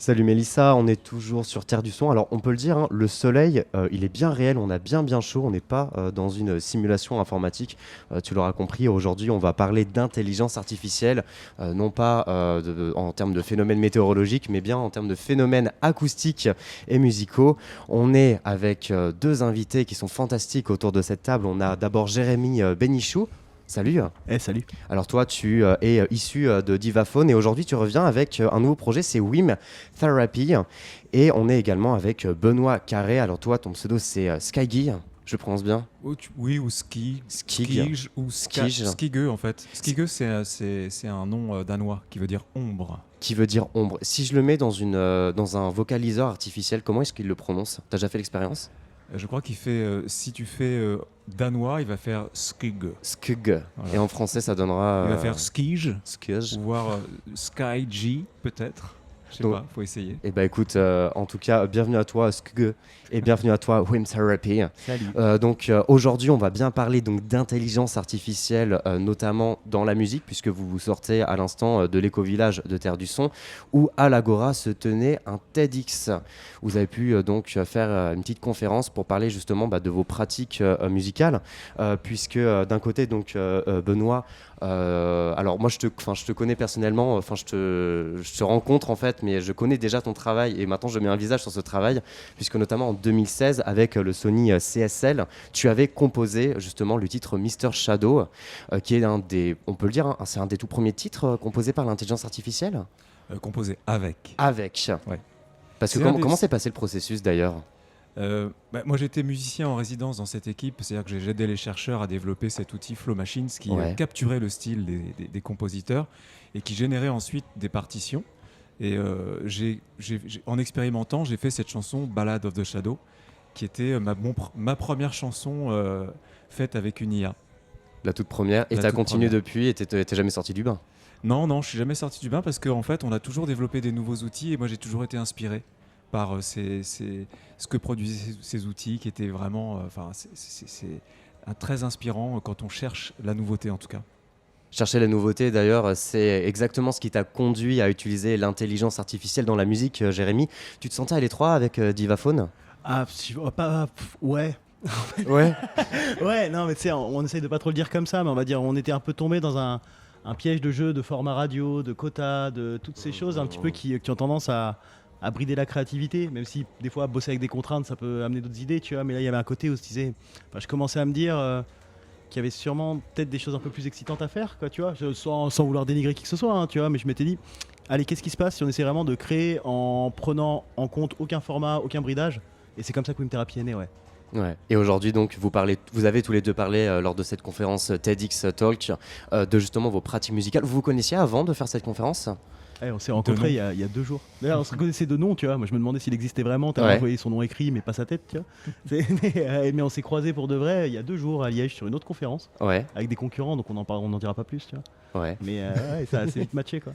Salut Mélissa, on est toujours sur Terre du Son. Alors on peut le dire, hein, le soleil, il est bien réel, on a bien chaud, on n'est pas dans une simulation informatique. Tu l'auras compris, aujourd'hui on va parler d'intelligence artificielle, non pas en termes de phénomènes météorologiques, mais bien en termes de phénomènes acoustiques et musicaux. On est avec deux invités qui sont fantastiques autour de cette table. On a d'abord Jérémy Bénichou. Salut. Salut. Alors toi, tu es issu de Divaphone et aujourd'hui tu reviens avec un nouveau projet, c'est WIM Therapy. Et on est également avec Benoît Carré. Alors toi, ton pseudo c'est Skygy, je prononce bien. Oui, ou Ski. Skig. Skige ou Skige. Skige en fait. Skige, c'est un nom danois qui veut dire ombre. Qui veut dire ombre. Si je le mets dans un vocaliseur artificiel, comment est-ce qu'il le prononce? T'as déjà fait l'expérience? Je crois qu'il fait, si tu fais danois, il va faire Skige. Skug. Voilà. Et en français, ça donnera... Il va faire Skige, Skug. ou voir Skyg peut-être. Je sais Donc, pas, faut essayer. Eh ben écoute, en tout cas, bienvenue à toi Skug et bienvenue à toi WIM Therapy. Salut. Donc aujourd'hui, on va bien parler donc d'intelligence artificielle, notamment dans la musique, puisque vous vous sortez à l'instant de l'éco-village de Terre du Son, où à l'Agora se tenait un TEDx. Vous avez pu donc faire une petite conférence pour parler justement de vos pratiques musicales, puisque d'un côté donc Benoît. Alors moi je te connais personnellement, je te rencontre en fait, mais je connais déjà ton travail et maintenant je mets un visage sur ce travail, puisque notamment en 2016 avec le Sony CSL, tu avais composé justement le titre Mr Shadow, qui est on peut le dire, hein, c'est un des tout premiers titres composés par l'intelligence artificielle. Composé avec. Avec. Ouais. Parce que C'est comment s'est passé le processus d'ailleurs? Moi j'étais musicien en résidence dans cette équipe, c'est-à-dire que j'ai aidé les chercheurs à développer cet outil Flow Machines qui capturait le style des compositeurs et qui générait ensuite des partitions. Et en expérimentant, j'ai fait cette chanson Ballad of the Shadow qui était ma première chanson faite avec une IA. La toute première. Et t'as continué depuis et t'es jamais sorti du bain? Non, je suis jamais sorti du bain parce qu'en fait on a toujours développé des nouveaux outils et moi j'ai toujours été inspiré par ce que produisaient ces outils qui étaient vraiment c'est très inspirant quand on cherche la nouveauté en tout cas. Chercher la nouveauté d'ailleurs, c'est exactement ce qui t'a conduit à utiliser l'intelligence artificielle dans la musique, Jérémy. Tu te sentais à l'étroit avec Divaphone? Ouais. Ouais. Ouais, non, mais tu sais, on essaye de pas trop le dire comme ça, mais on va dire, on était un peu tombé dans un piège de jeu, de format radio, de quota, de toutes ces choses un petit peu qui ont tendance à brider la créativité, même si des fois bosser avec des contraintes ça peut amener d'autres idées, tu vois. Mais là il y avait un côté où je commençais à me dire qu'il y avait sûrement peut-être des choses un peu plus excitantes à faire, quoi, tu vois, sans vouloir dénigrer qui que ce soit, hein, tu vois, mais je m'étais dit, allez, qu'est-ce qui se passe si on essaie vraiment de créer en prenant en compte aucun format, aucun bridage, et c'est comme ça que WIM Therapy est né, ouais. Ouais. Et aujourd'hui, donc, vous avez tous les deux parlé lors de cette conférence TEDx Talk de justement vos pratiques musicales. Vous vous connaissiez avant de faire cette conférence? On s'est rencontrés il y a 2 jours. D'ailleurs, on se connaissait de nom, tu vois. Moi, je me demandais s'il existait vraiment. T'avais envoyé son nom écrit, mais pas sa tête, tu vois. Mais on s'est croisés pour de vrai il y a 2 jours à Liège sur une autre conférence avec des concurrents, donc on n'en dira pas plus, tu vois. Ouais. Mais ça a assez vite matché, quoi.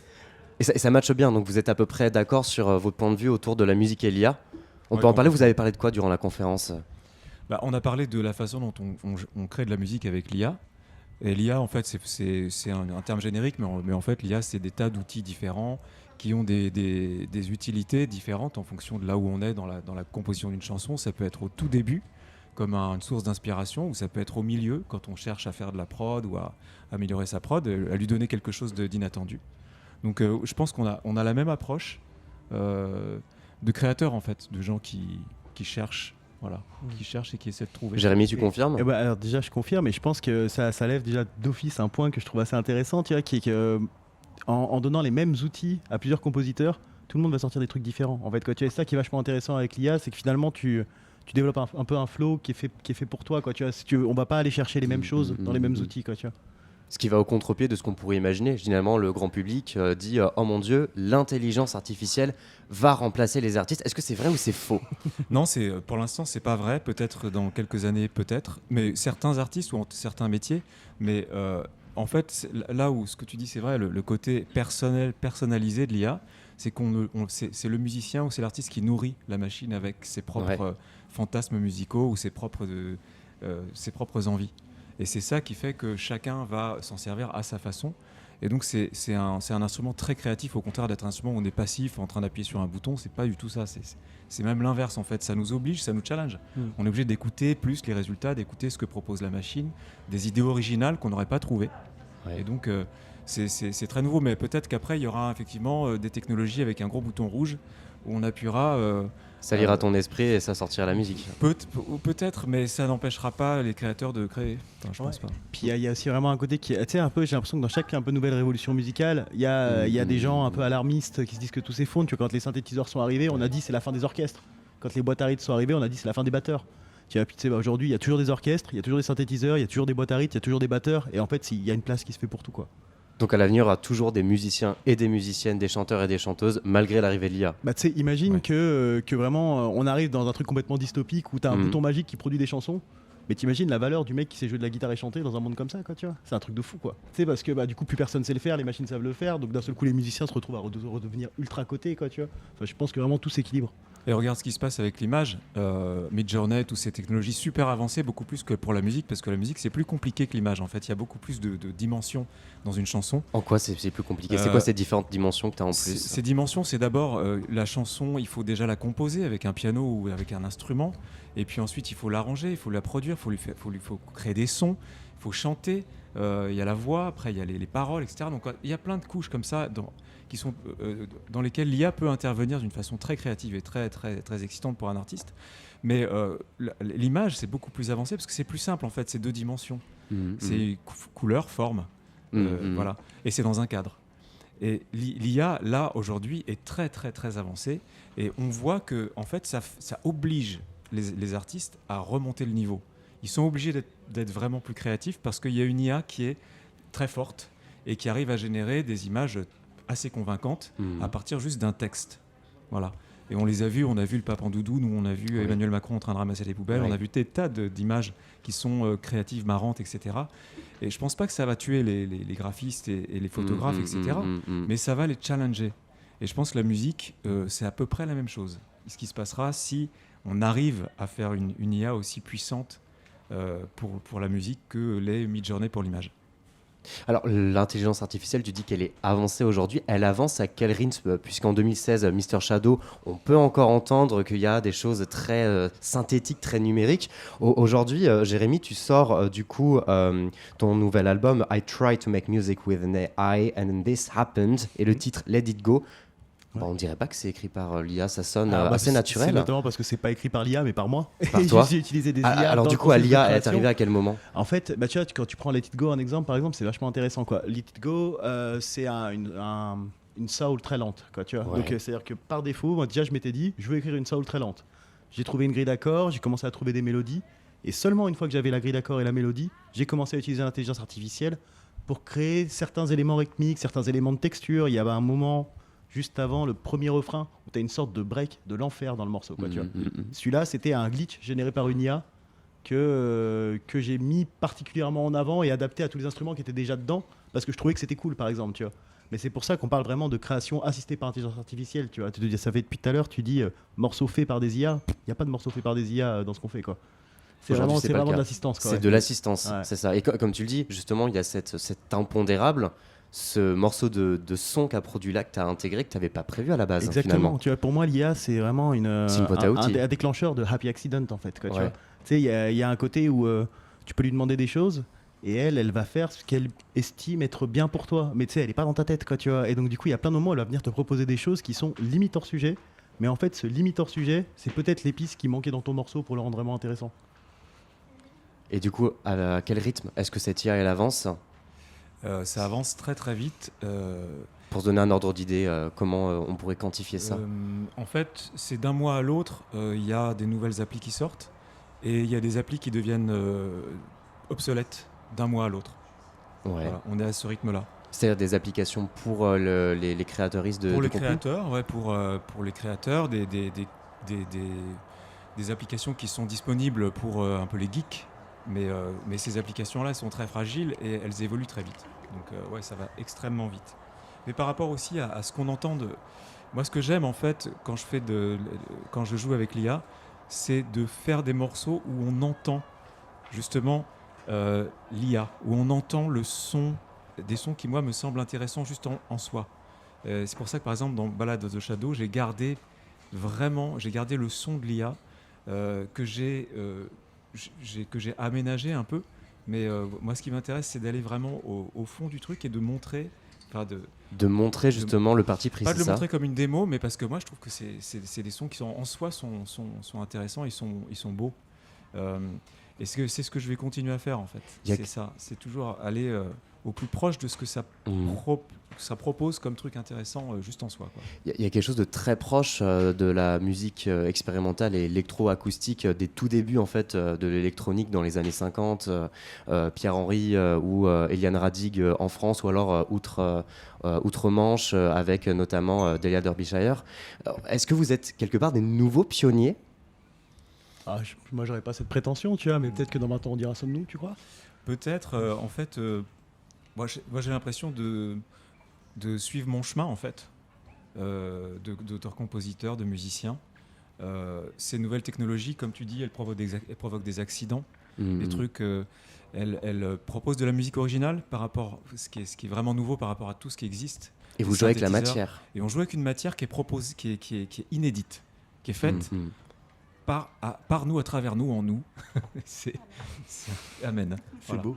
Et ça matche bien, donc vous êtes à peu près d'accord sur votre point de vue autour de la musique et l'IA. On Ouais, peut en parler, vous avez parlé de quoi durant la conférence? On a parlé de la façon dont on crée de la musique avec l'IA. Et l'IA, en fait, c'est un terme générique, mais en fait, l'IA, c'est des tas d'outils différents qui ont des utilités différentes en fonction de là où on est dans la composition d'une chanson. Ça peut être au tout début, comme une source d'inspiration, ou ça peut être au milieu, quand on cherche à faire de la prod ou à améliorer sa prod, à lui donner quelque chose d'inattendu. Donc, je pense qu'on a la même approche de créateurs, en fait, de gens qui cherchent. Voilà, qui cherchent et qui essaient de trouver. Jérémy, tu confirmes? Alors déjà, je confirme, et je pense que ça lève déjà d'office un point que je trouve assez intéressant, tu vois, qui est que en donnant les mêmes outils à plusieurs compositeurs, tout le monde va sortir des trucs différents. En fait, quoi, tu vois, c'est ça qui est vachement intéressant avec l'IA, c'est que finalement tu développes un peu un flow qui est fait pour toi, quoi, tu vois. Si on va pas aller chercher les mêmes choses dans les mêmes outils, quoi, tu vois. Ce qui va au contre-pied de ce qu'on pourrait imaginer. Généralement, le grand public dit oh mon Dieu, l'intelligence artificielle va remplacer les artistes. Est-ce que c'est vrai ou c'est faux? Non, pour l'instant, c'est pas vrai. Peut-être dans quelques années, peut-être. Mais certains artistes ou certains métiers. Mais en fait, là où ce que tu dis, c'est vrai, le côté personnalisé de l'IA, c'est c'est le musicien ou c'est l'artiste qui nourrit la machine avec ses propres fantasmes musicaux ou ses propres envies. Et c'est ça qui fait que chacun va s'en servir à sa façon. Et donc c'est un instrument très créatif, au contraire d'être un instrument où on est passif en train d'appuyer sur un bouton, c'est pas du tout ça, c'est même l'inverse en fait, ça nous oblige, ça nous challenge. On est obligé d'écouter plus les résultats, d'écouter ce que propose la machine, des idées originales qu'on n'aurait pas trouvées. Ouais. Et donc c'est très nouveau, mais peut-être qu'après il y aura effectivement des technologies avec un gros bouton rouge où on appuiera... Ça lira ton esprit et ça sortira la musique. Peut-être, mais ça n'empêchera pas les créateurs de créer. Enfin, je pense pas. Puis il y a aussi vraiment un côté qui, tu sais, un peu, j'ai l'impression que dans chaque un peu nouvelle révolution musicale, il y a des gens un peu alarmistes qui se disent que tout s'effondre. Tu vois, quand les synthétiseurs sont arrivés, on a dit c'est la fin des orchestres. Quand les boîtes à rythmes sont arrivées, on a dit c'est la fin des batteurs. Tu vois, puis tu sais, aujourd'hui, il y a toujours des orchestres, il y a toujours des synthétiseurs, il y a toujours des boîtes à rythmes, il y a toujours des batteurs. Et en fait, il y a une place qui se fait pour tout, quoi. Donc à l'avenir, il y aura toujours des musiciens et des musiciennes, des chanteurs et des chanteuses, malgré l'arrivée de l'IA. Bah tu sais, imagine que vraiment on arrive dans un truc complètement dystopique où t'as un bouton magique qui produit des chansons. Mais t'imagines la valeur du mec qui sait jouer de la guitare et chanter dans un monde comme ça, quoi, tu vois. C'est un truc de fou, quoi. Tu sais, parce que bah, du coup, plus personne sait le faire, les machines savent le faire, donc d'un seul coup, les musiciens se retrouvent à redevenir ultra cotés, quoi, tu vois. Enfin, je pense que vraiment tout s'équilibre. Et regarde ce qui se passe avec l'image. Midjourney, toutes ces technologies super avancées, beaucoup plus que pour la musique, parce que la musique, c'est plus compliqué que l'image. En fait, il y a beaucoup plus de dimensions dans une chanson. En quoi c'est plus compliqué C'est quoi ces différentes dimensions que tu as en plus Ces dimensions, c'est d'abord la chanson, il faut déjà la composer avec un piano ou avec un instrument. Et puis ensuite, il faut l'arranger, il faut la produire, il faut créer des sons, il faut chanter. Il y a la voix, après, il y a les paroles, etc. Donc, il y a plein de couches comme ça qui sont, dans lesquelles l'IA peut intervenir d'une façon très créative et très, très, très excitante pour un artiste. Mais l'image, c'est beaucoup plus avancé parce que c'est plus simple, en fait, c'est 2 dimensions. C'est couleur, forme, voilà. Et c'est dans un cadre. Et l'IA, là, aujourd'hui, est très, très, très avancée. Et on voit que, en fait, ça oblige les artistes à remonter le niveau. Ils sont obligés d'être vraiment plus créatifs parce qu'il y a une IA qui est très forte et qui arrive à générer des images assez convaincantes à partir juste d'un texte. Voilà. Et on les a vus, on a vu le pape en doudou, nous on a vu Emmanuel Macron en train de ramasser les poubelles, on a vu des tas d'images qui sont créatives, marrantes, etc. Et je pense pas que ça va tuer les graphistes et les photographes, etc. Mais ça va les challenger. Et je pense que la musique, c'est à peu près la même chose. Ce qui se passera si on arrive à faire une IA aussi puissante pour la musique que les Midjourney pour l'image. Alors, l'intelligence artificielle, tu dis qu'elle est avancée aujourd'hui. Elle avance à quel rythme? Puisqu'en 2016, Mr. Shadow, on peut encore entendre qu'il y a des choses très synthétiques, très numériques. Aujourd'hui, Jérémy, tu sors du coup ton nouvel album I Try to Make Music with an AI and This Happened, et le titre Let It Go. Bon, on dirait pas que c'est écrit par l'IA, ça sonne assez naturel. C'est notamment parce que c'est pas écrit par l'IA mais par moi. Par toi. J'ai utilisé des IA. Alors du coup, l'IA est arrivée à quel moment? En fait, bah, tu vois, quand tu prends Let It Go en exemple, par exemple, c'est vachement intéressant, quoi. Let It Go, c'est une soul très lente, quoi, tu vois. Ouais. Donc c'est-à-dire que par défaut, moi déjà je m'étais dit, je veux écrire une soul très lente. J'ai trouvé une grille d'accords, j'ai commencé à trouver des mélodies, et seulement une fois que j'avais la grille d'accords et la mélodie, j'ai commencé à utiliser l'intelligence artificielle pour créer certains éléments rythmiques, certains éléments de texture. Il y avait un moment juste avant le premier refrain où tu as une sorte de break de l'enfer dans le morceau, quoi, tu vois. Celui-là, c'était un glitch généré par une IA que j'ai mis particulièrement en avant et adapté à tous les instruments qui étaient déjà dedans parce que je trouvais que c'était cool, par exemple, tu vois. Mais c'est pour ça qu'on parle vraiment de création assistée par intelligence artificielle, tu vois. Tu te dis, ça fait depuis tout à l'heure, tu dis morceau fait par des IA. Il n'y a pas de morceau fait par des IA dans ce qu'on fait, quoi. C'est vraiment de l'assistance, quoi. C'est de l'assistance, ouais. C'est ça. Et comme tu le dis, justement, il y a cet impondérable, ce morceau de son qu'a produit là, que tu as intégré, que tu n'avais pas prévu à la base. Exactement. Finalement. Tu vois, pour moi, l'IA, c'est vraiment un déclencheur de happy accident, en fait, quoi, tu vois. Tu sais, il y a un côté où tu peux lui demander des choses et elle va faire ce qu'elle estime être bien pour toi. Mais tu sais, elle n'est pas dans ta tête, quoi, tu vois. Et donc, du coup, il y a plein de moments où elle va venir te proposer des choses qui sont limite hors sujet. Mais en fait, ce limite hors sujet, c'est peut-être l'épice qui manquait dans ton morceau pour le rendre vraiment intéressant. Et du coup, à quel rythme est-ce que cette IA elle avance? Ça avance très très vite. Pour se donner un ordre d'idée, comment on pourrait quantifier ça? En fait, c'est d'un mois à l'autre, il y a des nouvelles applis qui sortent et il y a des applis qui deviennent obsolètes d'un mois à l'autre. Ouais. Voilà, on est à ce rythme-là. C'est-à-dire des applications pour les créateuristes de Pour les contenu. créateurs, ouais, pour les créateurs, des applications qui sont disponibles pour un peu les geeks, mais ces applications-là sont très fragiles et elles évoluent très vite. Donc ouais, ça va extrêmement vite. Mais par rapport aussi à ce qu'on entend moi, ce que j'aime en fait quand je joue avec l'IA, c'est de faire des morceaux où on entend justement l'IA, où on entend le son des sons qui moi me semblent intéressants juste en soi. C'est pour ça que par exemple dans Ballad of the Shadow, j'ai gardé le son de l'IA que j'ai aménagé un peu. Mais moi, ce qui m'intéresse, c'est d'aller vraiment au fond du truc et de montrer, de montrer justement le parti pris. Pas de le ça montrer comme une démo, mais parce que moi, je trouve que c'est des sons qui en soi sont intéressants, ils sont beaux. Et c'est ce que je vais continuer à faire en fait. C'est ça, c'est toujours aller au plus proche de ce que ça propose comme truc intéressant juste en soi. Il y a quelque chose de très proche de la musique expérimentale et électro-acoustique des tout débuts en fait de l'électronique dans les années 50, Pierre Henry ou Eliane Radig en France, ou alors outre-Manche avec notamment Delia Derbyshire. Est-ce que vous êtes quelque part des nouveaux pionniers? Moi, j'aurais pas cette prétention, tu vois, mais peut-être que dans 20 ans, on dira ça de nous, tu crois? Peut-être, en fait, moi j'ai l'impression de suivre mon chemin, en fait, d'auteur-compositeur, de musicien. Ces nouvelles technologies, comme tu dis, elles provoquent des accidents, des trucs. Elles proposent de la musique originale par rapport, ce qui est vraiment nouveau par rapport à tout ce qui existe. Et vous jouez avec la matière. Et on joue avec une matière qui est proposée, qui est inédite, qui est faite. Par nous, à travers nous, en nous. Amen. C'est beau.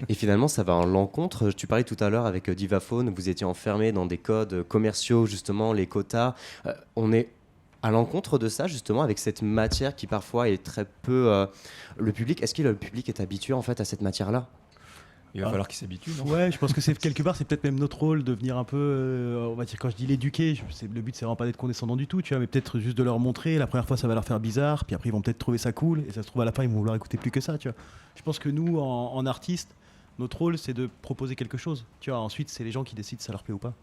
Et finalement, ça va en l'encontre. Tu parlais tout à l'heure avec Divaphone, vous étiez enfermé dans des codes commerciaux, justement, les quotas. On est à l'encontre de ça, justement, avec cette matière qui parfois est très peu... le public, est-ce que le public est habitué en fait à cette matière-là? Il va falloir qu'il s'habitue, non? Ouais, je pense que c'est quelque part, c'est peut-être même notre rôle de venir un peu, on va dire, quand je dis l'éduquer, le but c'est vraiment pas d'être condescendant du tout, tu vois, mais peut-être juste de leur montrer. La première fois, ça va leur faire bizarre, puis après ils vont peut-être trouver ça cool, et ça se trouve à la fin ils vont vouloir écouter plus que ça, tu vois. Je pense que nous, en artistes, notre rôle c'est de proposer quelque chose, tu vois. Ensuite, c'est les gens qui décident si ça leur plaît ou pas.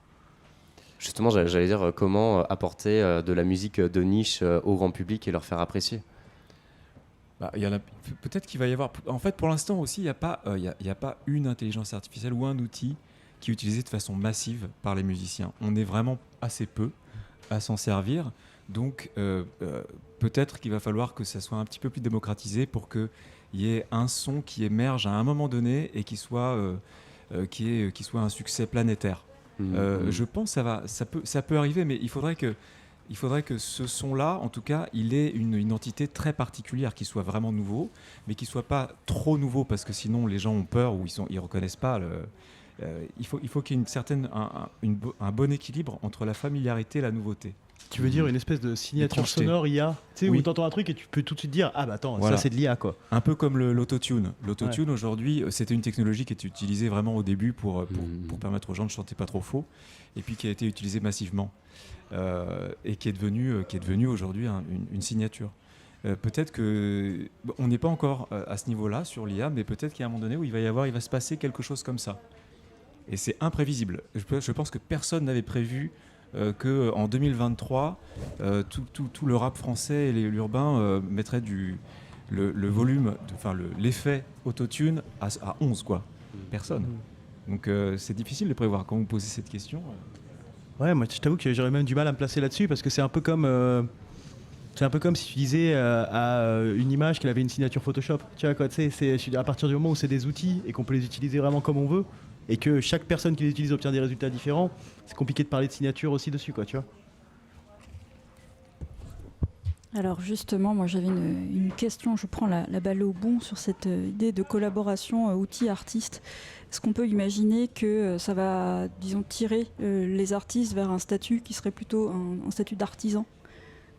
Justement, j'allais dire comment apporter de la musique de niche au grand public et leur faire apprécier. Peut-être qu'il va y avoir... En fait, pour l'instant aussi, il n'y a pas une intelligence artificielle ou un outil qui est utilisé de façon massive par les musiciens. On est vraiment assez peu à s'en servir. Donc, peut-être qu'il va falloir que ça soit un petit peu plus démocratisé pour qu'il y ait un son qui émerge à un moment donné et qui soit un succès planétaire. Je pense que ça peut arriver, mais il faudrait que ce son-là, en tout cas, il ait une identité très particulière, qui soit vraiment nouveau, mais qui ne soit pas trop nouveau, parce que sinon les gens ont peur ou ils ne reconnaissent pas. Il faut qu'il y ait un bon équilibre entre la familiarité et la nouveauté. Tu veux dire une espèce de signature sonore IA, tu sais, où tu entends un truc et tu peux tout de suite dire « Ah bah attends, voilà. Ça c'est de l'IA quoi ». Un peu comme l'autotune. L'autotune aujourd'hui, c'était une technologie qui était utilisée vraiment au début pour permettre aux gens de chanter pas trop faux, et puis qui a été utilisée massivement. Et qui est devenu aujourd'hui une signature. Peut-être que on n'est pas encore à ce niveau-là sur l'IA, mais peut-être qu'il y a un moment donné où il va se passer quelque chose comme ça. Et c'est imprévisible. Je pense que personne n'avait prévu qu'en 2023, tout le rap français et l'urbain mettrait le volume, l'effet autotune à 11 quoi. Personne. Donc c'est difficile de prévoir. Quand vous posez cette question. Ouais, moi je t'avoue que j'aurais même du mal à me placer là-dessus parce que c'est un peu comme si tu disais à une image qu'elle avait une signature Photoshop. Tu vois quoi, c'est à partir du moment où c'est des outils et qu'on peut les utiliser vraiment comme on veut et que chaque personne qui les utilise obtient des résultats différents, c'est compliqué de parler de signature aussi dessus, quoi, tu vois. Alors justement, moi j'avais une question, je prends la balle au bon sur cette idée de collaboration outil-artiste. Est-ce qu'on peut imaginer que ça va, disons, tirer les artistes vers un statut qui serait plutôt un statut d'artisan?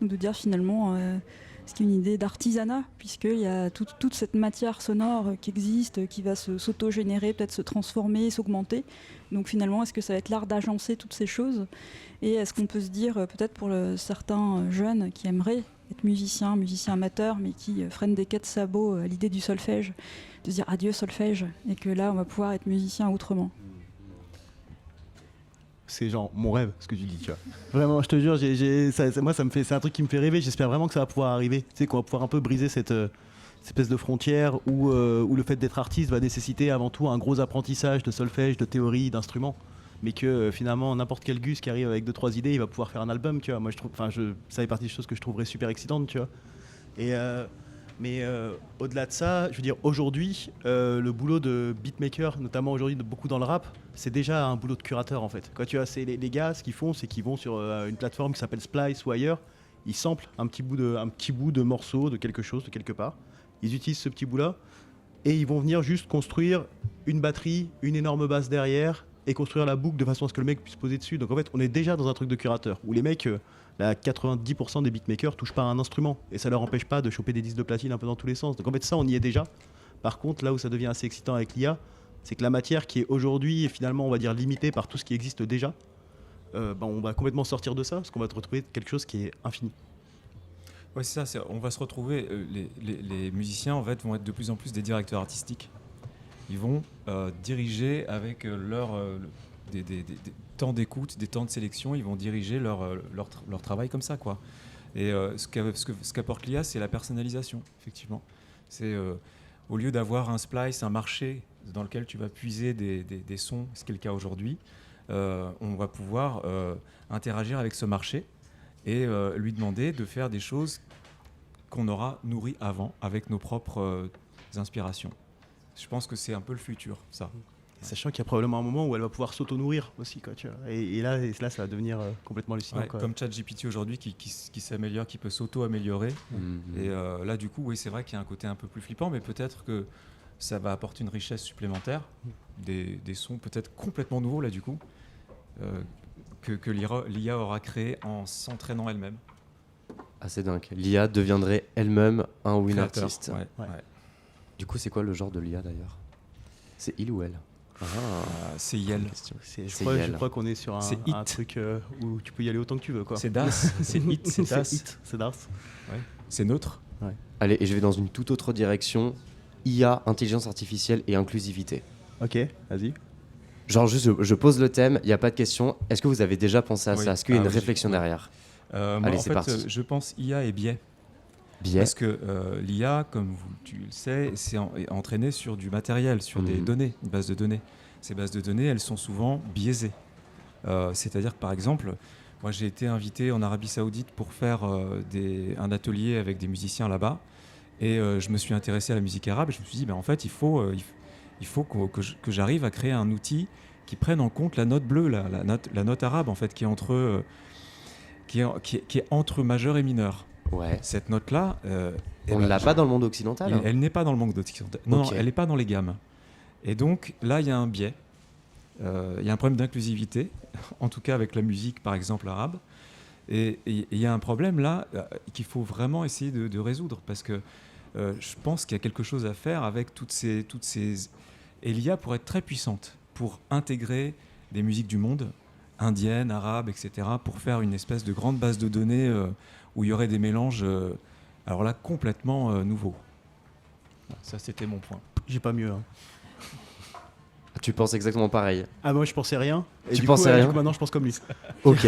Donc de dire finalement, est-ce qu'il y a une idée d'artisanat, puisqu'il y a toute cette matière sonore qui existe, qui va s'auto-générer, peut-être se transformer, s'augmenter. Donc finalement, est-ce que ça va être l'art d'agencer toutes ces choses? Et est-ce qu'on peut se dire, peut-être pour certains jeunes qui aimeraient être musiciens amateurs, mais qui freinent des quêtes sabots à l'idée du solfège, de se dire adieu solfège, et que là, on va pouvoir être musicien autrement? C'est genre mon rêve, ce que tu dis, tu vois. Vraiment, je te jure, moi, c'est un truc qui me fait rêver. J'espère vraiment que ça va pouvoir arriver. Tu sais, qu'on va pouvoir un peu briser cette espèce de frontière où le fait d'être artiste va nécessiter avant tout un gros apprentissage de solfège, de théorie, d'instruments. Mais que finalement, n'importe quel gus qui arrive avec 2-3 idées, il va pouvoir faire un album, tu vois. Moi, ça fait partie des choses que je trouverais super excitantes, tu vois. Et Mais au-delà de ça, je veux dire, aujourd'hui, le boulot de beatmaker, notamment aujourd'hui beaucoup dans le rap, c'est déjà un boulot de curateur en fait. Quand tu vois, c'est les gars, ce qu'ils font, c'est qu'ils vont sur une plateforme qui s'appelle Splice ou ailleurs, ils samplent un petit bout de morceau, de quelque chose, de quelque part. Ils utilisent ce petit bout-là et ils vont venir juste construire une batterie, une énorme basse derrière et construire la boucle de façon à ce que le mec puisse poser dessus. Donc en fait, on est déjà dans un truc de curateur où les mecs, là, 90% des beatmakers touchent pas à un instrument et ça leur empêche pas de choper des disques de platine un peu dans tous les sens. Donc en fait, ça, on y est déjà. Par contre, là où ça devient assez excitant avec l'IA, c'est que la matière qui est aujourd'hui finalement, on va dire, limitée par tout ce qui existe déjà, on va complètement sortir de ça parce qu'on va te retrouver quelque chose qui est infini. Ouais, c'est ça. On va se retrouver. Les musiciens en fait vont être de plus en plus des directeurs artistiques. Ils vont diriger avec des temps d'écoute, des temps de sélection. Ils vont diriger leur travail comme ça, quoi. Et ce qu'apporte l'IA, c'est la personnalisation, effectivement. C'est au lieu d'avoir un splice, un marché dans lequel tu vas puiser des sons, ce qui est le cas aujourd'hui, on va pouvoir interagir avec ce marché et lui demander de faire des choses qu'on aura nourries avant avec nos propres inspirations. Je pense que c'est un peu le futur, ça. Sachant qu'il y a probablement un moment où elle va pouvoir s'auto-nourrir aussi, quoi, tu vois. Et là, ça va devenir complètement hallucinant. Ouais, comme ChatGPT aujourd'hui qui s'améliore, qui peut s'auto-améliorer. Et là, du coup, oui, c'est vrai qu'il y a un côté un peu plus flippant, mais peut-être que ça va apporter une richesse supplémentaire, des sons peut-être complètement nouveaux, là, du coup, que l'IA aura créé en s'entraînant elle-même. Ah, c'est dingue. L'IA deviendrait elle-même un ou une Créateur, artiste. ouais. Du coup, c'est quoi le genre de l'IA d'ailleurs? C'est il ou elle? C'est Yel. Je crois qu'on est sur un truc où tu peux y aller autant que tu veux, quoi. C'est Das, c'est It, c'est Das. C'est Das. Ouais. C'est neutre. Ouais. Allez, et je vais dans une toute autre direction. IA, intelligence artificielle et inclusivité. Ok, vas-y. Genre juste, je pose le thème, il n'y a pas de question. Est-ce que vous avez déjà pensé à Oui. ça? Est-ce qu'il y a une Oui, réflexion derrière? Moi, Allez, en c'est fait, parti. je pense IA et biais. Biais. Parce que l'IA, comme tu le sais, est entraîné sur du matériel, sur des données, une base de données. Ces bases de données, elles sont souvent biaisées. C'est-à-dire que, par exemple, moi j'ai été invité en Arabie Saoudite pour faire un atelier avec des musiciens là-bas. Et je me suis intéressé à la musique arabe et je me suis dit, en fait, il faut que j'arrive à créer un outil qui prenne en compte la note bleue, la note arabe, en fait, qui est entre majeur et mineur. Ouais. Cette note-là, On ne l'a pas dans le monde occidental. elle n'est pas dans le monde occidental. Non, Ok. elle n'est pas dans les gammes. Et donc là, il y a un biais. Il y a un problème d'inclusivité, en tout cas avec la musique, par exemple, arabe. Et il y a un problème là qu'il faut vraiment essayer de résoudre, parce que je pense qu'il y a quelque chose à faire avec toutes ces... Et l'IA pourrait être très puissante pour intégrer des musiques du monde, indiennes, arabes, etc., pour faire une espèce de grande base de données où il y aurait des mélanges, alors là, complètement nouveaux. Ça, c'était mon point. J'ai pas mieux. Hein. Tu penses exactement pareil. Ah, moi je pensais rien. Et Tu du pensais coup, rien du coup, maintenant je pense comme lui. Ok.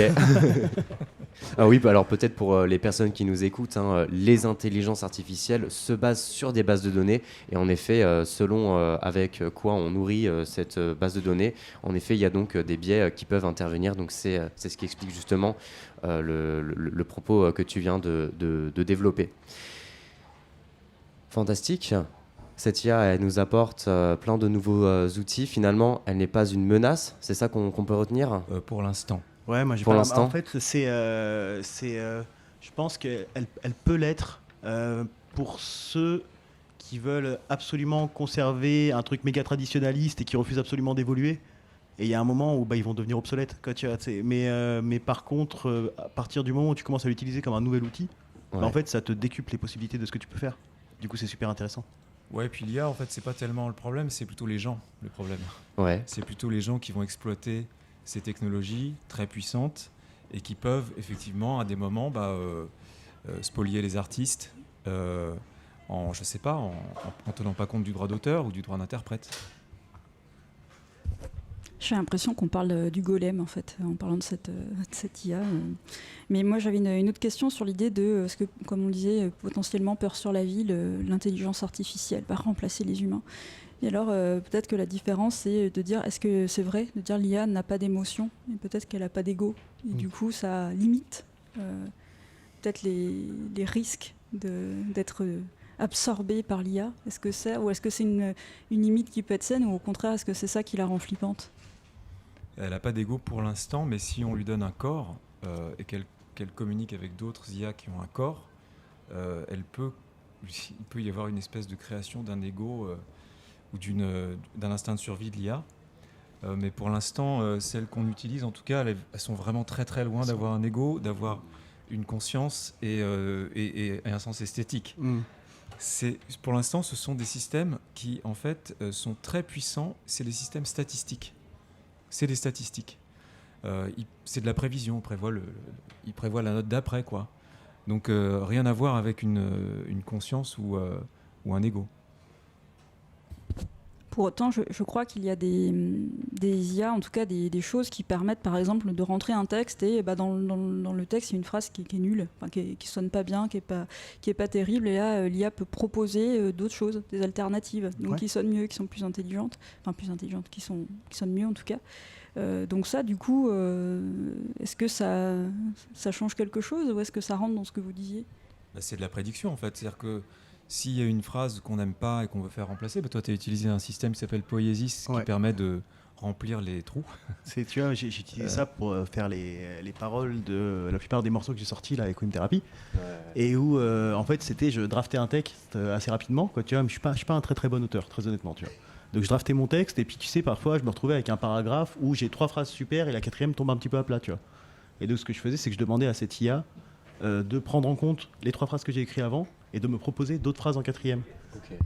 Ah oui, bah alors peut-être pour les personnes qui nous écoutent, les intelligences artificielles se basent sur des bases de données. Et en effet, selon avec quoi on nourrit cette base de données, en effet, il y a donc des biais qui peuvent intervenir. Donc c'est ce qui explique justement le propos que tu viens de développer. Fantastique. Cette IA, elle nous apporte plein de nouveaux outils. Finalement, elle n'est pas une menace. C'est ça qu'on peut retenir? Pour l'instant. Ouais, moi j'ai Pour pas. l'instant. En fait, je pense qu'elle peut l'être pour ceux qui veulent absolument conserver un truc méga traditionnaliste et qui refusent absolument d'évoluer. Et il y a un moment où ils vont devenir obsolètes. Quoi, tu vois, mais par contre, à partir du moment où tu commences à l'utiliser comme un nouvel outil, Ouais. en fait, ça te décuple les possibilités de ce que tu peux faire. Du coup, c'est super intéressant. Ouais, puis l'IA, en fait, c'est pas tellement le problème, c'est plutôt les gens, le problème. Ouais. C'est plutôt les gens qui vont exploiter ces technologies très puissantes et qui peuvent effectivement à des moments spolier les artistes en tenant pas compte du droit d'auteur ou du droit d'interprète. J'ai l'impression qu'on parle du golem en fait, en parlant de cette IA. Mais moi j'avais une autre question sur l'idée de ce que, comme on disait, potentiellement peur sur la vie, l'intelligence artificielle va remplacer les humains. Et alors peut-être que la différence c'est de dire, est-ce que c'est vrai de dire l'IA n'a pas d'émotion et peut-être qu'elle n'a pas d'ego et du coup ça limite peut-être les risques d'être absorbée par l'IA? Ou est-ce que c'est une limite qui peut être saine, ou au contraire, est-ce que c'est ça qui la rend flippante? Elle n'a pas d'ego pour l'instant, mais si on lui donne un corps et qu'elle communique avec d'autres IA qui ont un corps, il peut y avoir une espèce de création d'un ego ou d'un instinct de survie de l'IA. Mais pour l'instant, celles qu'on utilise, en tout cas, elles sont vraiment très très loin d'avoir un ego, d'avoir une conscience et un sens esthétique. Pour l'instant, ce sont des systèmes qui, en fait, sont très puissants. C'est des systèmes statistiques. C'est des statistiques. C'est de la prévision. Il prévoit la note d'après, quoi. Donc, rien à voir avec une conscience ou un ego. Pour autant, je crois qu'il y a des IA, en tout cas des choses qui permettent, par exemple, de rentrer un texte et dans le texte, il y a une phrase qui est nulle, qui sonne pas bien, qui est pas terrible. Et là, l'IA peut proposer d'autres choses, des alternatives, donc qui sonnent mieux, qui sont plus intelligentes, qui sonnent mieux en tout cas. Donc ça, du coup, est-ce que ça change quelque chose, ou est-ce que ça rentre dans ce que vous disiez? C'est de la prédiction, en fait. C'est-à-dire que s'il y a une phrase qu'on n'aime pas et qu'on veut faire remplacer, toi, tu as utilisé un système qui s'appelle Poiesis qui permet de remplir les trous. Tu vois, j'ai utilisé ça pour faire les paroles de la plupart des morceaux que j'ai sortis là, avec Queen Therapy. Et où, en fait, je draftais un texte assez rapidement. Quoi, tu vois, mais je suis pas un très très bon auteur, très honnêtement. Tu vois. Donc je draftais mon texte, et puis tu sais, parfois, je me retrouvais avec un paragraphe où j'ai 3 phrases super et la 4e tombe un petit peu à plat. Tu vois. Et donc ce que je faisais, c'est que je demandais à cette IA de prendre en compte les 3 phrases que j'ai écrites avant et de me proposer d'autres phrases en 4e.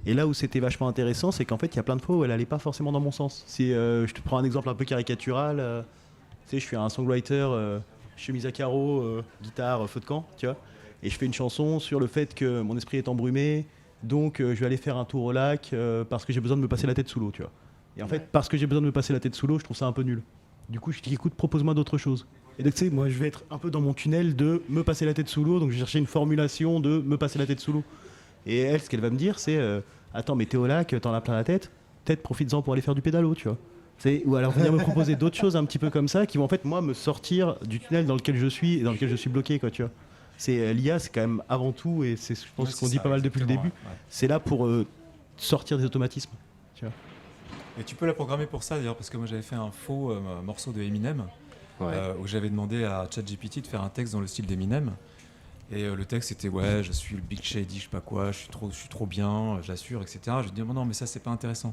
Et là où c'était vachement intéressant, c'est qu'en fait, il y a plein de fois où elle allait pas forcément dans mon sens. Si je te prends un exemple un peu caricatural, tu sais, je suis un songwriter, chemise à carreaux, guitare, feu de camp, tu vois, et je fais une chanson sur le fait que mon esprit est embrumé, donc je vais aller faire un tour au lac parce que j'ai besoin de me passer la tête sous l'eau, tu vois. Et en fait, parce que j'ai besoin de me passer la tête sous l'eau, je trouve ça un peu nul. Du coup, je dis, écoute, propose-moi d'autres choses. Et donc, tu sais, moi, je vais être un peu dans mon tunnel de me passer la tête sous l'eau, donc je vais chercher une formulation de me passer la tête sous l'eau. Et elle, ce qu'elle va me dire, c'est attends, mais t'es au lac, t'en as plein la tête, peut-être profites-en pour aller faire du pédalo, tu vois. Ou alors venir me proposer d'autres choses un petit peu comme ça qui vont en fait, moi, me sortir du tunnel dans lequel je suis et dans lequel je suis bloqué, quoi, tu vois. L'IA, c'est quand même avant tout, et c'est, je pense qu'on dit pas mal depuis le début, c'est là pour sortir des automatismes, tu vois. Et tu peux la programmer pour ça, d'ailleurs, parce que moi, j'avais fait un faux morceau de Eminem. Où j'avais demandé à ChatGPT de faire un texte dans le style d'Eminem, et le texte c'était je suis le Big Shady, je sais pas quoi, je suis trop bien, j'assure, etc. Je lui dis non, mais ça c'est pas intéressant.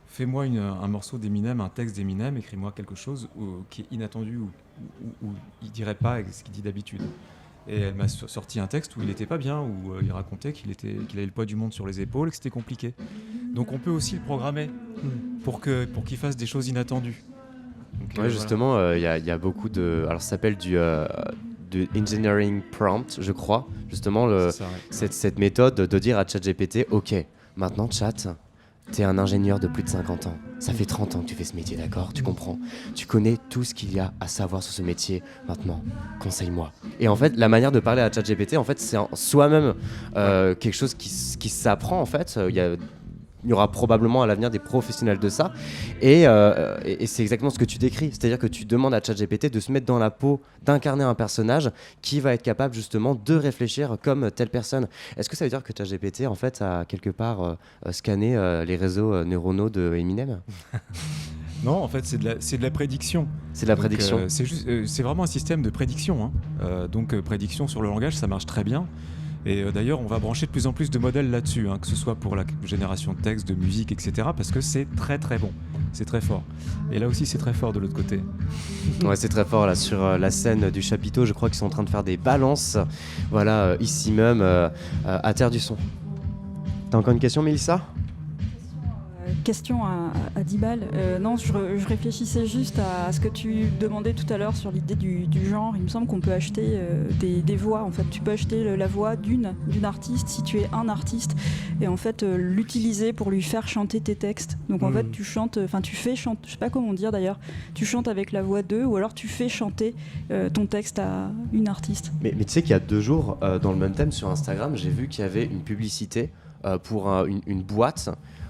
Fais-moi un morceau d'Eminem, un texte d'Eminem, écris-moi quelque chose qui est inattendu ou il dirait pas ce qu'il dit d'habitude. Et elle m'a sorti un texte où il était pas bien, où il racontait qu'il avait le poids du monde sur les épaules et que c'était compliqué. Donc on peut aussi le programmer pour qu'il fasse des choses inattendues. Donc, justement, il y a beaucoup de... Alors, ça s'appelle de engineering prompt, je crois. Justement, cette méthode de dire à ChatGPT, OK, maintenant, Chat, t'es un ingénieur de plus de 50 ans. Ça fait 30 ans que tu fais ce métier, d'accord? Tu comprends? Tu connais tout ce qu'il y a à savoir sur ce métier. Maintenant, conseille-moi. Et en fait, la manière de parler à ChatGPT, en fait, c'est en soi-même quelque chose qui s'apprend, en fait. Il y aura probablement à l'avenir des professionnels de ça. Et c'est exactement ce que tu décris. C'est-à-dire que tu demandes à ChatGPT de se mettre dans la peau, d'incarner un personnage qui va être capable justement de réfléchir comme telle personne. Est-ce que ça veut dire que ChatGPT, en fait, a quelque part scanné les réseaux neuronaux de Eminem? Non, en fait, c'est de la prédiction. C'est de la prédiction. C'est vraiment un système de prédiction. Donc, prédiction sur le langage, ça marche très bien. Et d'ailleurs, on va brancher de plus en plus de modèles là-dessus, que ce soit pour la génération de texte, de musique, etc. Parce que c'est très très bon, c'est très fort. Et là aussi, c'est très fort de l'autre côté. Ouais, c'est très fort là sur la scène du chapiteau. Je crois qu'ils sont en train de faire des balances. Voilà, ici même, à Terre du Son. T'as encore une question, Mélissa ? Question à 10 balles. Non, je réfléchissais juste à ce que tu demandais tout à l'heure sur l'idée du genre. Il me semble qu'on peut acheter des voix. En fait, tu peux acheter la voix d'une artiste si tu es un artiste, et en fait l'utiliser pour lui faire chanter tes textes. Donc en fait, tu fais chanter, je sais pas comment dire d'ailleurs, tu chantes avec la voix d'eux, ou alors tu fais chanter ton texte à une artiste. Mais tu sais qu'il y a 2 jours, dans le même thème sur Instagram, j'ai vu qu'il y avait une publicité pour une boîte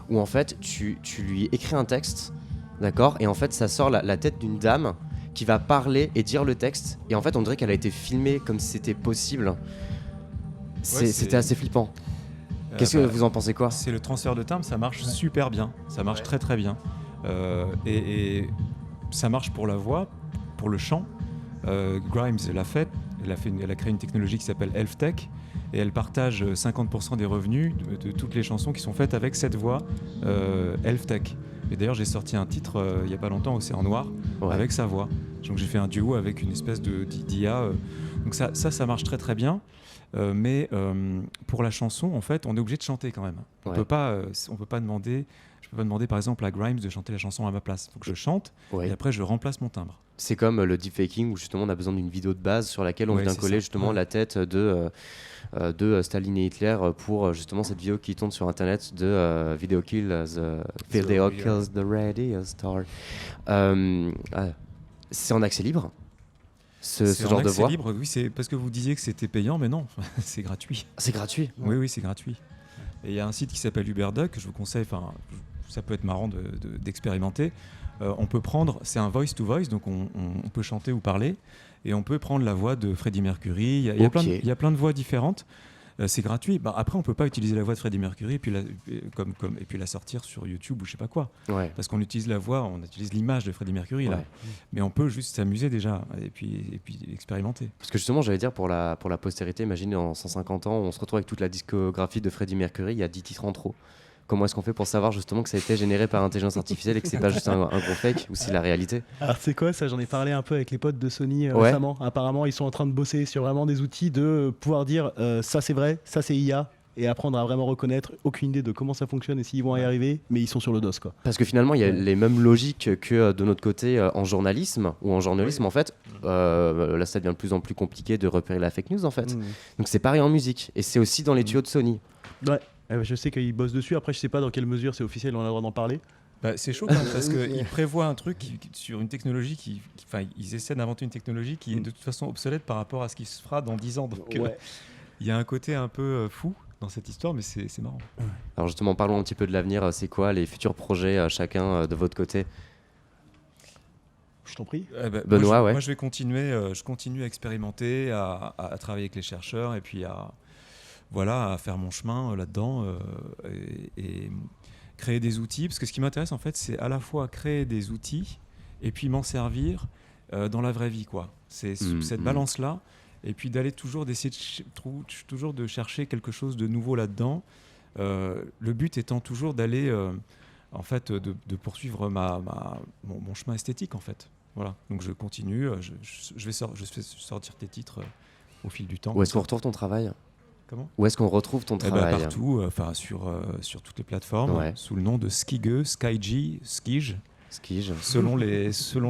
où en fait tu lui écris un texte, d'accord, et en fait ça sort la tête d'une dame qui va parler et dire le texte, et en fait on dirait qu'elle a été filmée comme si c'était possible. C'était assez flippant. Qu'est-ce que vous en pensez quoi? C'est le transfert de timbre, ça marche super bien, ça marche très très bien. Et ça marche pour la voix, pour le chant. Grimes l'a fait, elle a créé une technologie qui s'appelle ElfTech et elle partage 50% des revenus de toutes les chansons qui sont faites avec cette voix ElfTech. Et d'ailleurs j'ai sorti un titre il n'y a pas longtemps où c'est en noir avec sa voix. Donc j'ai fait un duo avec une espèce d'IA. Donc ça marche très très bien. Mais pour la chanson, en fait, on est obligé de chanter quand même. On peut pas demander. Je peux pas demander par exemple à Grimes de chanter la chanson à ma place. Il faut que je chante et après je remplace mon timbre. C'est comme le deepfaking où justement on a besoin d'une vidéo de base sur laquelle on vient coller justement la tête de Staline et Hitler pour justement cette vidéo qui tourne sur internet de Video Kills the Radio Star. C'est en accès libre ce genre de voix? C'est libre, oui, c'est parce que vous disiez que c'était payant, mais non, c'est gratuit. C'est gratuit? Oui, c'est gratuit. Et il y a un site qui s'appelle Uberduck, que je vous conseille, ça peut être marrant d'expérimenter. On peut prendre, c'est un voice to voice, donc on peut chanter ou parler, et on peut prendre la voix de Freddie Mercury. Il y a plein de voix différentes. C'est gratuit. Après, on peut pas utiliser la voix de Freddie Mercury et puis la sortir sur YouTube ou je sais pas quoi. Parce qu'on utilise la voix, on utilise l'image de Freddie Mercury là. Mais on peut juste s'amuser déjà et puis expérimenter. Parce que justement, j'allais dire pour la postérité, imagine en 150 ans, on se retrouve avec toute la discographie de Freddie Mercury, il y a 10 titres en trop. Comment est-ce qu'on fait pour savoir justement que ça a été généré par intelligence artificielle et que c'est pas juste un gros fake ou c'est la réalité? Alors c'est quoi ça? J'en ai parlé un peu avec les potes de Sony récemment. Apparemment ils sont en train de bosser sur vraiment des outils de pouvoir dire ça c'est vrai, ça c'est IA, et apprendre à vraiment reconnaître. Aucune idée de comment ça fonctionne et s'ils vont y arriver, mais ils sont sur le dos quoi. Parce que finalement il y a les mêmes logiques que de notre côté en journalisme en fait. Là ça devient de plus en plus compliqué de repérer la fake news en fait. Donc c'est pareil en musique et c'est aussi dans les tuyaux de Sony. Je sais qu'ils bossent dessus, après je sais pas dans quelle mesure c'est officiel, on a le droit d'en parler. C'est chaud quand même parce qu'ils prévoient un truc sur une technologie ils essaient d'inventer une technologie qui est de toute façon obsolète par rapport à ce qui se fera dans 10 ans. Donc il y a un côté un peu fou dans cette histoire, mais c'est marrant. Alors justement, parlons un petit peu de l'avenir. C'est quoi les futurs projets chacun de votre côté? Je t'en prie. Benoît, moi je vais continuer, je continue à expérimenter, à travailler avec les chercheurs et puis à faire mon chemin là-dedans et créer des outils. Parce que ce qui m'intéresse, en fait, c'est à la fois créer des outils et puis m'en servir dans la vraie vie, quoi. C'est cette balance-là. Et puis d'essayer toujours de chercher quelque chose de nouveau là-dedans. Le but étant toujours d'aller, en fait, de poursuivre mon chemin esthétique, en fait. Voilà. Donc je continue. Je vais sortir des titres au fil du temps. Où est-ce qu'on retrouve ton travail? Où est-ce qu'on retrouve ton travail? Partout, sur toutes les plateformes, sous le nom de Skige, Skige, selon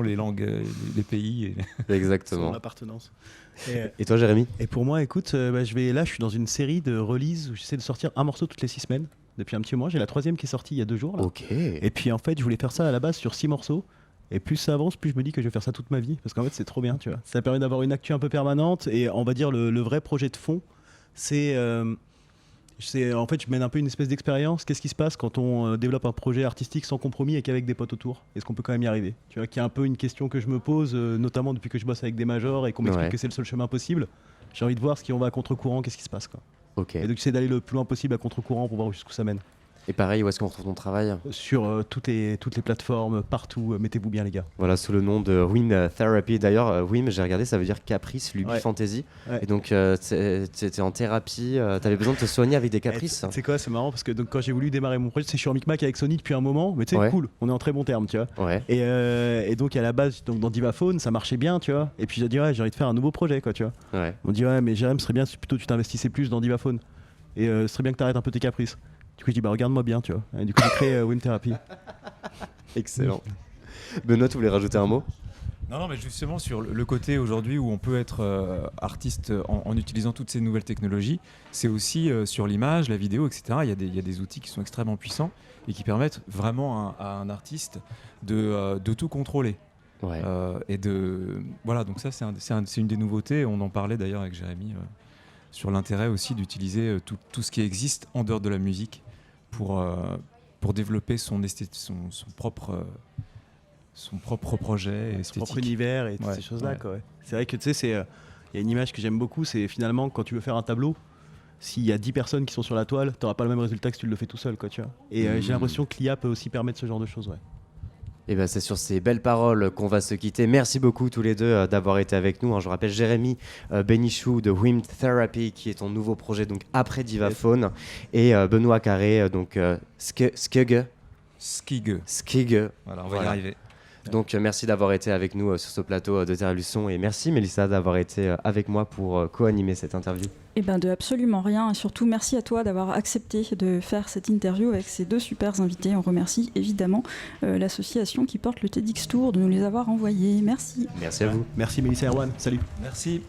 les langues, les pays. Exactement. Son appartenance. Et toi, Jérémy? Et pour moi, écoute, je suis dans une série de releases où j'essaie de sortir un morceau toutes les 6 semaines depuis un petit moment. J'ai la 3e qui est sortie il y a 2 jours. Là. Ok. Et puis en fait, je voulais faire ça à la base sur 6 morceaux. Et plus ça avance, plus je me dis que je vais faire ça toute ma vie, parce qu'en fait, c'est trop bien, tu vois. Ça permet d'avoir une actu un peu permanente et on va dire le vrai projet de fond. C'est en fait je mène un peu une espèce d'expérience. Qu'est-ce qui se passe quand on développe un projet artistique sans compromis et qu'avec des potes autour? Est-ce qu'on peut quand même y arriver? Tu vois, qui est un peu une question que je me pose, notamment depuis que je bosse avec des majors et qu'on m'explique que c'est le seul chemin possible. J'ai envie de voir on va à contre-courant, qu'est-ce qui se passe quoi. Et donc j'essaie d'aller le plus loin possible à contre-courant pour voir jusqu'où ça mène. Et pareil, où est-ce qu'on retrouve ton travail? Sur toutes les plateformes, partout. Mettez-vous bien les gars. Voilà, sous le nom de Whim Therapy. D'ailleurs, Whim, j'ai regardé, ça veut dire caprice, lubie, fantaisie. Et donc, t'étais en thérapie, t'avais besoin de te soigner avec des caprices. C'est quoi? C'est marrant parce que donc, quand j'ai voulu démarrer mon projet, je suis en micmac avec Sony depuis un moment, mais tu sais, cool, on est en très bon terme, tu vois. Et donc, à la base, donc, dans Divaphone, ça marchait bien, tu vois. Et puis j'ai dit, j'ai envie de faire un nouveau projet, quoi, tu vois. On dit, mais Jérém, ce serait bien si plutôt tu t'investissais plus dans Divaphone. Et ce serait bien que t'arrêtes un peu tes caprices. Du coup, je dis, regarde-moi bien, tu vois. Et du coup, j'ai créé Whim Therapy. Excellent. Benoît, tu voulais rajouter un mot? Non, mais justement, sur le côté aujourd'hui où on peut être artiste en utilisant toutes ces nouvelles technologies, c'est aussi sur l'image, la vidéo, etc. Il y a des outils qui sont extrêmement puissants et qui permettent vraiment à un artiste de tout contrôler. Donc ça, c'est une des nouveautés. On en parlait d'ailleurs avec Jérémy sur l'intérêt aussi d'utiliser tout ce qui existe en dehors de la musique pour développer son propre projet esthétique. Son propre univers et toutes ces choses-là. C'est vrai que tu sais, il y a une image que j'aime beaucoup, c'est finalement quand tu veux faire un tableau, s'il y a 10 personnes qui sont sur la toile, t'auras pas le même résultat que si tu le fais tout seul, quoi, tu vois. Et j'ai l'impression que l'IA peut aussi permettre ce genre de choses, ouais. Et ben c'est sur ces belles paroles qu'on va se quitter. Merci beaucoup tous les deux d'avoir été avec nous. Je rappelle Jérémy Bénichou de Wind Therapy qui est ton nouveau projet donc après Divaphone et Benoît Carré donc Skug. Voilà, on va y arriver. Donc merci d'avoir été avec nous sur ce plateau de Terre Luçon et merci Mélissa d'avoir été avec moi pour co-animer cette interview. Eh ben de absolument rien et surtout merci à toi d'avoir accepté de faire cette interview avec ces deux super invités. On remercie évidemment l'association qui porte le TEDx Tour de nous les avoir envoyés. Merci. Merci à vous. Merci Mélissa Erwan, salut. Merci.